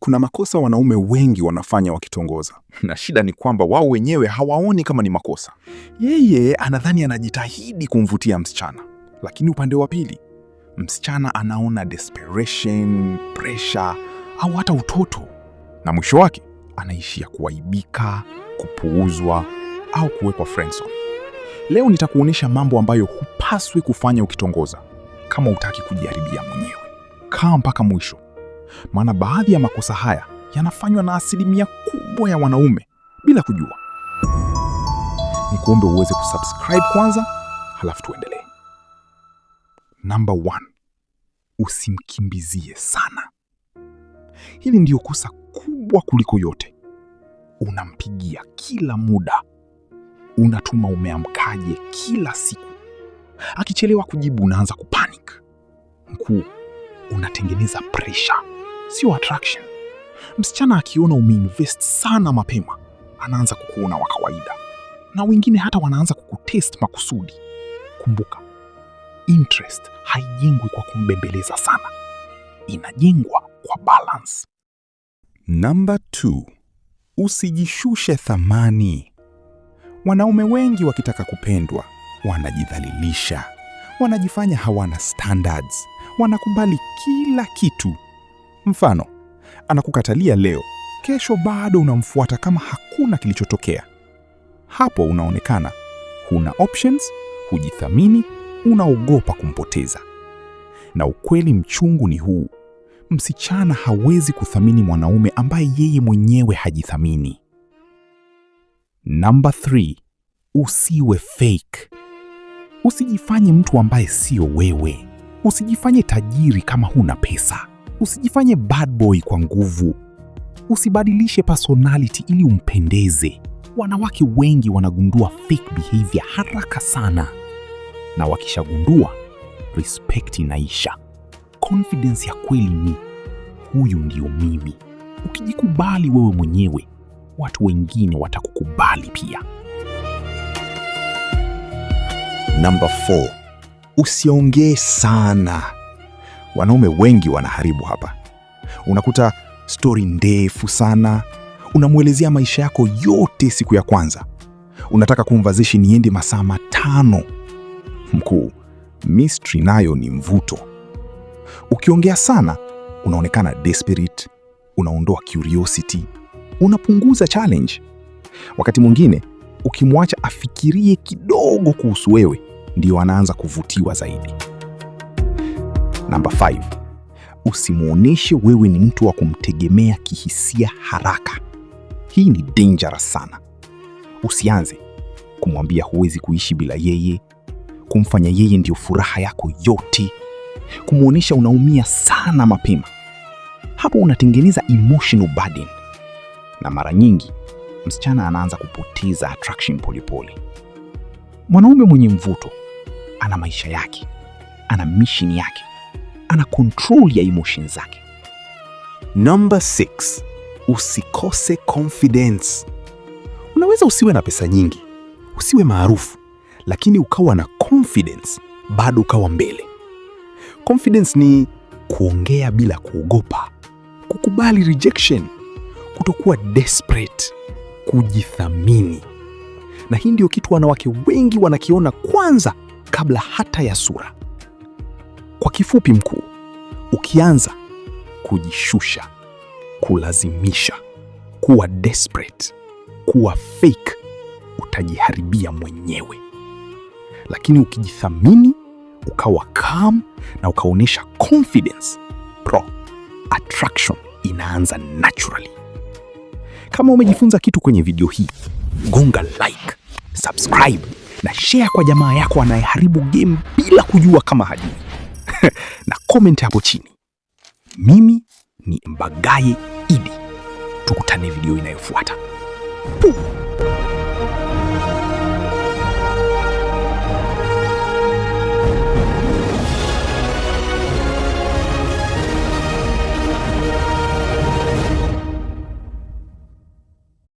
Kuna makosa wanaume wengi wanafanya wakitongoza, na shida ni kwamba wao wenyewe hawaoni kama ni makosa. Yeye anadhani anajitahidi kumvutia msichana, lakini upande wa pili, msichana anaona desperation, pressure au hata utoto, na mwisho wake anaishia kuaibika, kupuuzwa au kuwekwa friendzone. Leo nitakuonyesha mambo ambayo hupaswi kufanya ukitongoza kama hutaki kujiharibia mwenyewe. Kaa mpaka mwisho, maana baadhi ya makosa haya yanafanywa na 1% kubwa ya wanaume bila kujua. Nikuombe uweze kusubscribe kwanza, halafu tuendelee. Number 1. Usimkimbizie sana. Hili ndio kosa kubwa kuliko yote. Unampigia kila muda. Unatuma umeamkaje kila siku. Akichelewa kujibu unaanza kupanic. Mkuu, unatengeneza pressure, sio attraction. Msichana akiona umeinvest sana mapema, anaanza kukuona wa kawaida. Na wengine hata wanaanza kukutest makusudi. Kumbuka, interest haijengwi kwa kumbembeleza sana. Inajengwa kwa balance. Number 2. Usijishushe thamani. Wanaume wengi wakitaka kupendwa, wanajidhalilisha. Wanajifanya hawana standards. Wanakubali kila kitu. Mfano, anakukatalia leo, kesho bado unamfuata kama hakuna kilichotokea. Hapo unaonekana huna options, hujithamini, unaogopa kumpoteza. Na ukweli mchungu ni huu: msichana hawezi kuthamini mwanaume ambaye yeye mwenyewe hajithamini. Number 3. Usiwe fake. Usijifanye mtu ambaye sio wewe. Usijifanye tajiri kama huna pesa. Usijifanye bad boy kwa nguvu. Usibadilishe personality ili umpendeze. Wanawake wengi wanagundua fake behavior haraka sana. Na wakishagundua, respect inaisha. Confidence ya kweli ni huyu ndio mimi. Ukijikubali wewe mwenyewe, watu wengine watakukubali pia. Number 4. Usiongee sana. Wanaume wengi wanaharibu hapa. Unakuta story ndefu sana. Unamuelezea maisha yako yote siku ya kwanza. Unataka conversation iende masaa 5. Mkuu, mystery nayo ni mvuto. Ukiongea sana, unaonekana desperate, unaondoa curiosity, unapunguza challenge. Wakati mwingine, ukimwacha afikirie kidogo kuhusu wewe, ndio anaanza kuvutiwa zaidi. Number 5. Usimuoneshe wewe ni mtu wa kumtegemea kihisia haraka. Hii ni dangerous sana. Usianze kumwambia huwezi kuishi bila yeye, kumfanya yeye ndio furaha yako yote, kumuonesha unaumia sana mapema. Hapo unatengeneza emotional burden. Na mara nyingi, msichana anaanza kupoteza attraction polepole. Mwanaume mwenye mvuto ana maisha yake, ana mission yake, ana control ya emotions zake. Number 6. Usikose confidence. Unaweza usiwe na pesa nyingi, usiwe maarufu, lakini ukawa na confidence, bado ukawa mbele. Confidence ni kuongea bila kuogopa, kukubali rejection, kutokuwa desperate, kujithamini. Na hii ndio kitu wanawake wengi wanakiona kwanza kabla hata ya sura. Kwa kifupi mkuu, ukianza kujishusha, kulazimisha, kuwa desperate, kuwa fake, utajiharibia mwenyewe. Lakini ukijithamini, ukawa calm na ukaonyesha confidence, bro, attraction inaanza naturally. Kama umejifunza kitu kwenye video hii, gonga like, subscribe na share kwa jamaa yako anayeharibu game bila kujua kama hajui. Na comment hapo chini. Mimi ni Mbagaye Idi. Tukutane video inayofuata. Puh!